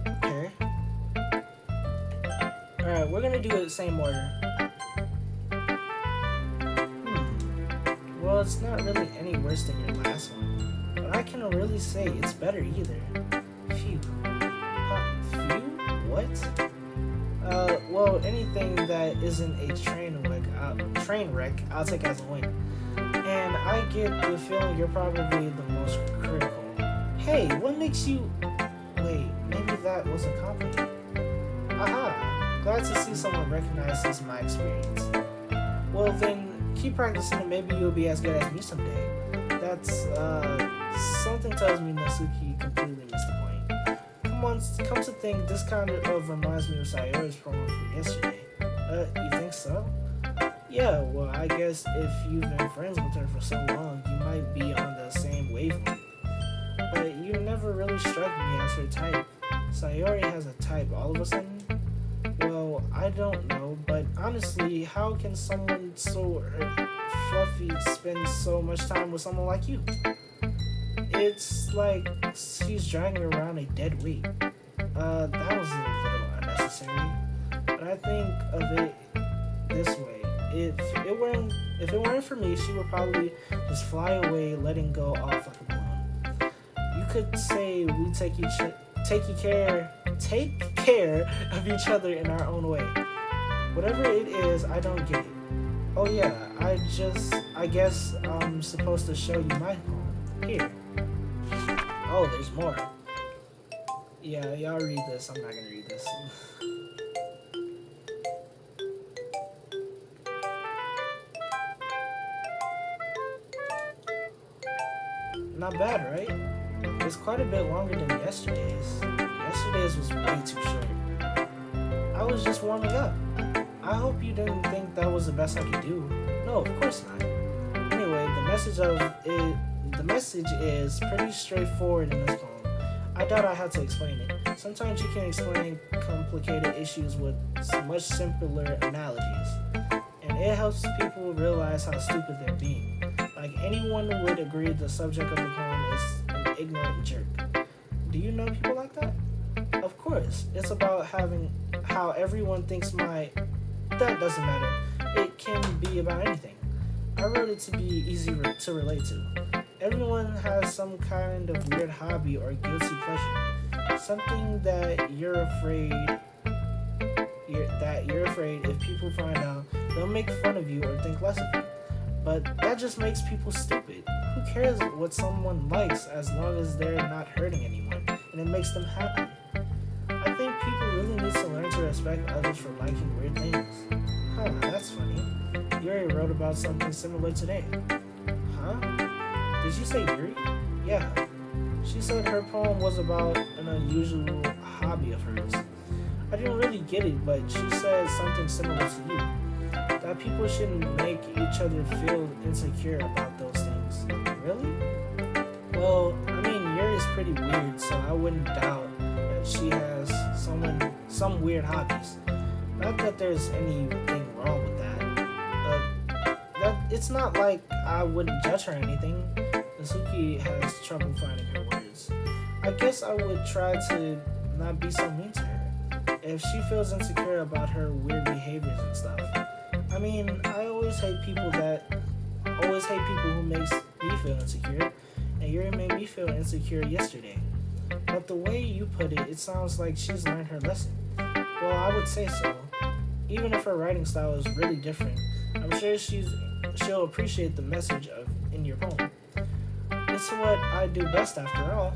Okay. Alright, we're gonna do it the same order. Well, it's not really any worse than your last one, but I can't really say it's better either. Phew. Phew? What? Well, anything that isn't a train wreck, I'll take as a win. And I get the feeling you're probably the most critical. Hey, what makes you... Wait, maybe that was a compliment. Aha, glad to see someone recognizes my experience. Well then, keep practicing and maybe you'll be as good as me someday. That's, something tells me Natsuki completely missed the point. Come to think, this kind of reminds me of Sayori's promo from yesterday. You think so? Yeah, well, I guess if you've been friends with her for so long, you might be on the same wavelength. But you never really struck me as her type. Sayori has a type all of a sudden? Well, I don't know, but honestly, how can someone so fluffy spend so much time with someone like you? It's like she's dragging around a dead weight. That was a little unnecessary. But I think of it this way. If it weren't for me, she would probably just fly away, letting go off like a balloon. You could say we take care of each other in our own way. Whatever it is, I don't get it. Oh yeah, I guess I'm supposed to show you my poem. Here. Oh, there's more. Yeah, y'all read this. I'm not gonna read this. Not bad, right? It's quite a bit longer than yesterday's. Yesterday's was way too short. I was just warming up. I hope you didn't think that was the best I could do. No, of course not. Anyway, the message is pretty straightforward in this poem. I doubt I have to explain it. Sometimes you can explain complicated issues with much simpler analogies, and it helps people realize how stupid they're being. Like anyone would agree the subject of the poem is an ignorant jerk. Do you know people like that? Of course. It's about how everyone thinks that doesn't matter. It can be about anything. I wrote it to be easy to relate to. Everyone has some kind of weird hobby or guilty pleasure. Something that you're afraid if people find out, they'll make fun of you or think less of you. But that just makes people stupid. Who cares what someone likes as long as they're not hurting anyone and it makes them happy? I think people really need to learn to respect others for liking weird things. Huh, that's funny. Yuri wrote about something similar today. Huh? Did you say Yuri? Yeah. She said her poem was about an unusual hobby of hers. I didn't really get it, but she said something similar to you. That people shouldn't make each other feel insecure about those things. Really? Well, I mean, Yuri's pretty weird, so I wouldn't doubt that she has some weird hobbies. Not that there's anything wrong with that. It's not like I wouldn't judge her or anything. Natsuki has trouble finding her words. I guess I would try to not be so mean to her if she feels insecure about her weird behaviors and stuff. I mean, I always hate people who makes me feel insecure, and Yuri made me feel insecure yesterday. But the way you put it, it sounds like she's learned her lesson. Well, I would say so. Even if her writing style is really different, I'm sure she'll appreciate the message in your poem. It's what I do best after all.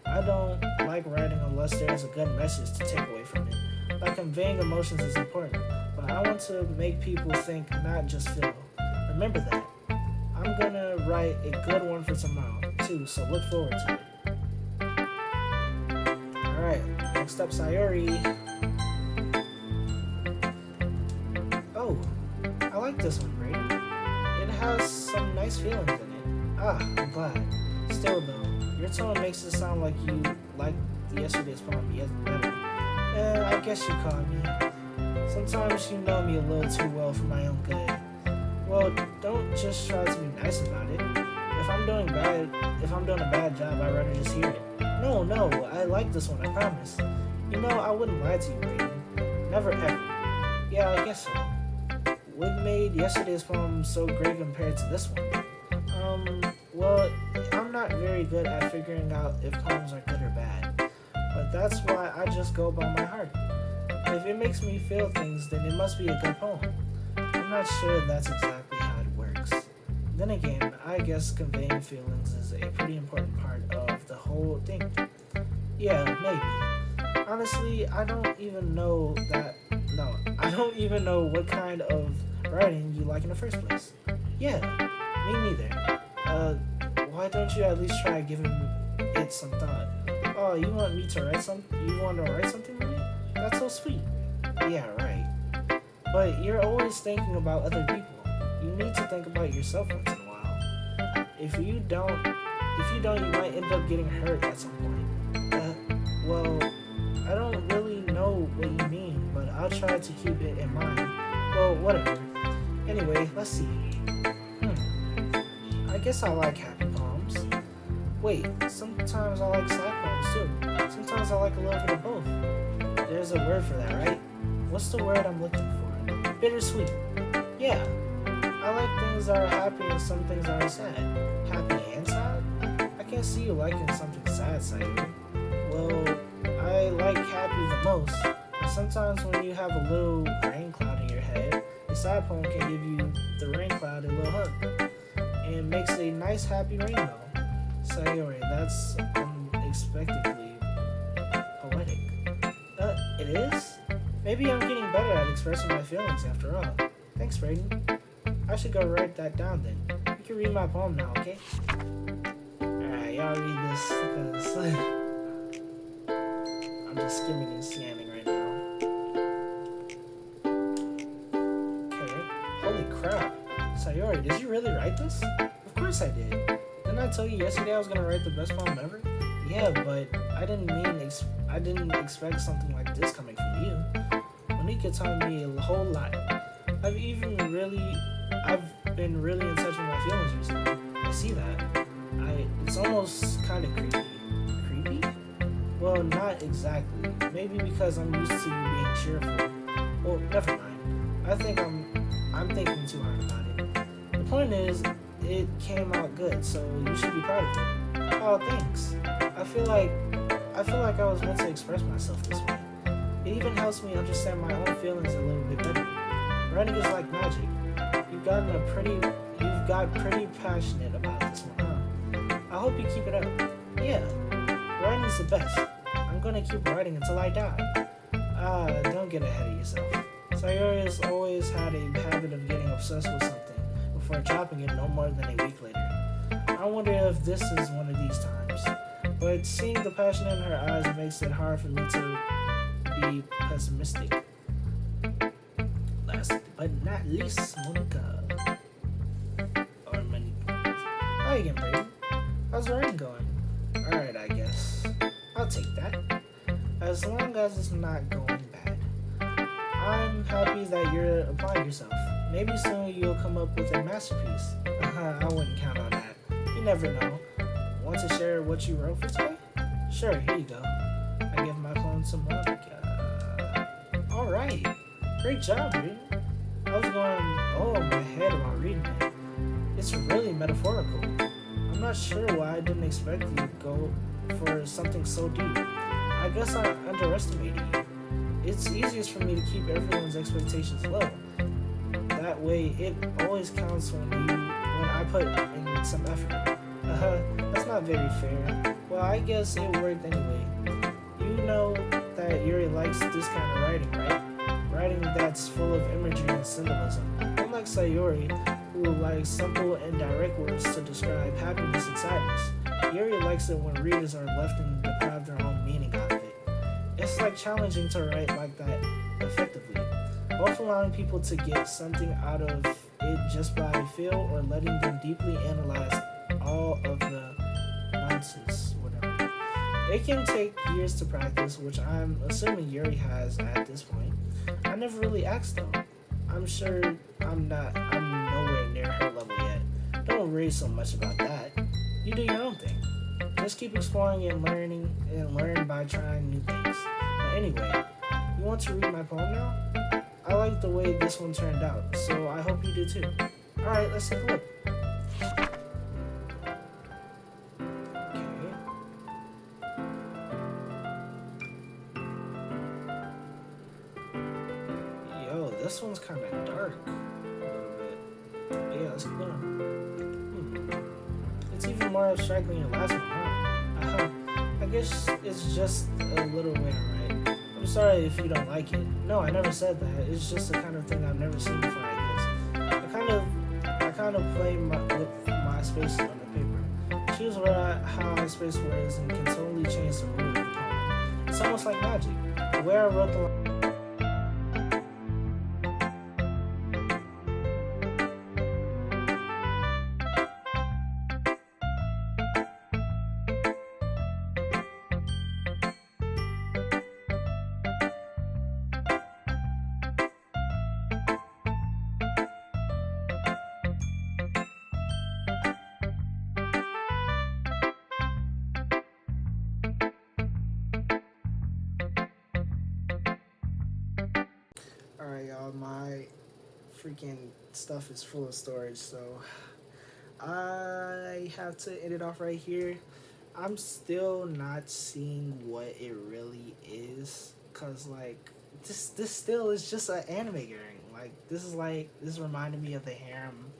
I don't like writing unless there's a good message to take away from it. Like conveying emotions is important, but I want to make people think, not just feel. Remember that. I'm gonna write a good one for tomorrow, too, so look forward to it. Alright, next up, Sayori. Oh, I like this one, Brady. It has some nice feelings in it. Ah, I'm glad. Still, though, your tone makes it sound like you liked yesterday's poem better. I guess you caught me. Sometimes you know me a little too well for my own good. Well, don't just try to be nice about it. If I'm doing a bad job, I'd rather just hear it. No, no, I like this one, I promise. You know, I wouldn't lie to you, Brayden. Never ever. Yeah, I guess so. What made yesterday's poem so great compared to this one? Well, I'm not very good at figuring out if poems are good or bad. But that's why I just go by my heart. If it makes me feel things, then it must be a good poem. I'm not sure that's exactly how it works. Then again, I guess conveying feelings is a pretty important part of the whole thing. Yeah, maybe. Honestly, I don't even know what kind of writing you like in the first place. Yeah, me neither. Why don't you at least try giving it some thought? Oh, you want to write something for me? That's so sweet. Yeah, right. But you're always thinking about other people. You need to think about yourself once in a while. If you don't, you might end up getting hurt at some point. Well, I don't really know what you mean, but I'll try to keep it in mind. Well, whatever. Anyway, let's see. I guess I like happy poems. Wait, sometimes I like sad poems too. Sometimes I like a little bit of both. There's a word for that, right? What's the word I'm looking for? Bittersweet. Yeah. I like things that are happy and some things that are sad. Happy and sad? I can't see you liking something sad, Sayuri. Well, I like happy the most. But sometimes when you have a little rain cloud in your head, the sad poem can give you the rain cloud a little hug. And it makes a nice happy rainbow. Sayuri, that's unexpectedly poetic. It is? Maybe I'm getting better at expressing my feelings after all. Thanks, Brayden. I should go write that down then. You can read my poem now, okay? Alright, y'all read this because I'm just skimming and scanning right now. Okay. Holy crap. Sayuri, did you really write this? Of course I did. Didn't I tell you yesterday I was gonna write the best poem ever? Yeah, but I didn't expect something like this coming from you. Monika told me a whole lot. I've been really in touch with my feelings recently. I see that. It's almost kind of creepy. Creepy? Well, not exactly. Maybe because I'm used to you being cheerful. Well, never mind. I think I'm thinking too hard about it. The point is, it came out good, so you should be proud of it. Oh, thanks. I feel like I was meant to express myself this way. It even helps me understand my own feelings a little bit better. Writing is like magic. You've got pretty passionate about this one, huh? I hope you keep it up. Yeah, writing's the best. I'm gonna keep writing until I die. Don't get ahead of yourself. Sayuri has always had a habit of getting obsessed with something before dropping it no more than a week later. I wonder if this is one of these times. But seeing the passion in her eyes makes it hard for me to be pessimistic. Last but not least, Monika. Or Monika. Hi again, Brayden. How's the writing going? Alright, I guess. I'll take that. As long as it's not going bad. I'm happy that you're applying yourself. Maybe soon you'll come up with a masterpiece. I wouldn't count on that. You never know. Want to share what you wrote for today? Sure, here you go. I give my poem to Monica. Alright. Great job, Brayden. I was going over my head while reading it. It's really metaphorical. I'm not sure why I didn't expect you to go for something so deep. I guess I underestimated you. It's easiest for me to keep everyone's expectations low. That way, it always counts when I put in some effort. That's not very fair. Well, I guess it worked anyway. You know that Yuri likes this kind of writing, right? Writing that's full of imagery and symbolism. Unlike Sayuri, who likes simple and direct words to describe happiness and sadness, Yuri likes it when readers are left to deprive their own meaning out of it. It's like challenging to write like that effectively, both allowing people to get something out of it just by feel or letting them deeply analyze all of the nonsense, whatever. It can take years to practice, which I'm assuming Yuri has at this point. I never really asked though. I'm sure I'm nowhere near her level yet. Don't worry so much about that. You do your own thing. Just keep exploring and learn by trying new things. But anyway, you want to read my poem now? I like the way this one turned out, so I hope you do too. Alright, let's take a look. Okay. Yo, this one's kind of dark a little bit. But yeah, let's keep going. It's even more abstract than your last one, huh? I guess it's just a little way to write. I'm sorry if you don't like it. No, I never said that. It's just the kind of thing I've never seen before, I guess. I kind of play with my spaces on the paper. Choose how I space words and can totally change the mood of the poem. It's almost like magic. The way I wrote the Alright, y'all, my freaking stuff is full of storage, so I have to end it off right here. I'm still not seeing what it really is, cause like this still is just an anime game. This reminded me of the harem,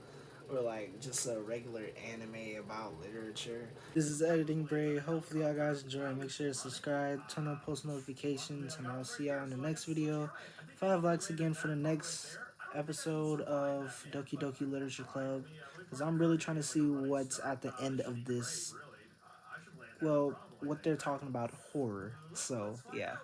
or like just a regular anime about literature. This is Editing Bray. Hopefully y'all guys enjoy. Make sure to subscribe, turn on post notifications, and I'll see y'all in the next video. 5 likes again for the next episode of Doki Doki Literature Club, because I'm really trying to see what's at the end of this. Well, what they're talking about horror. So yeah.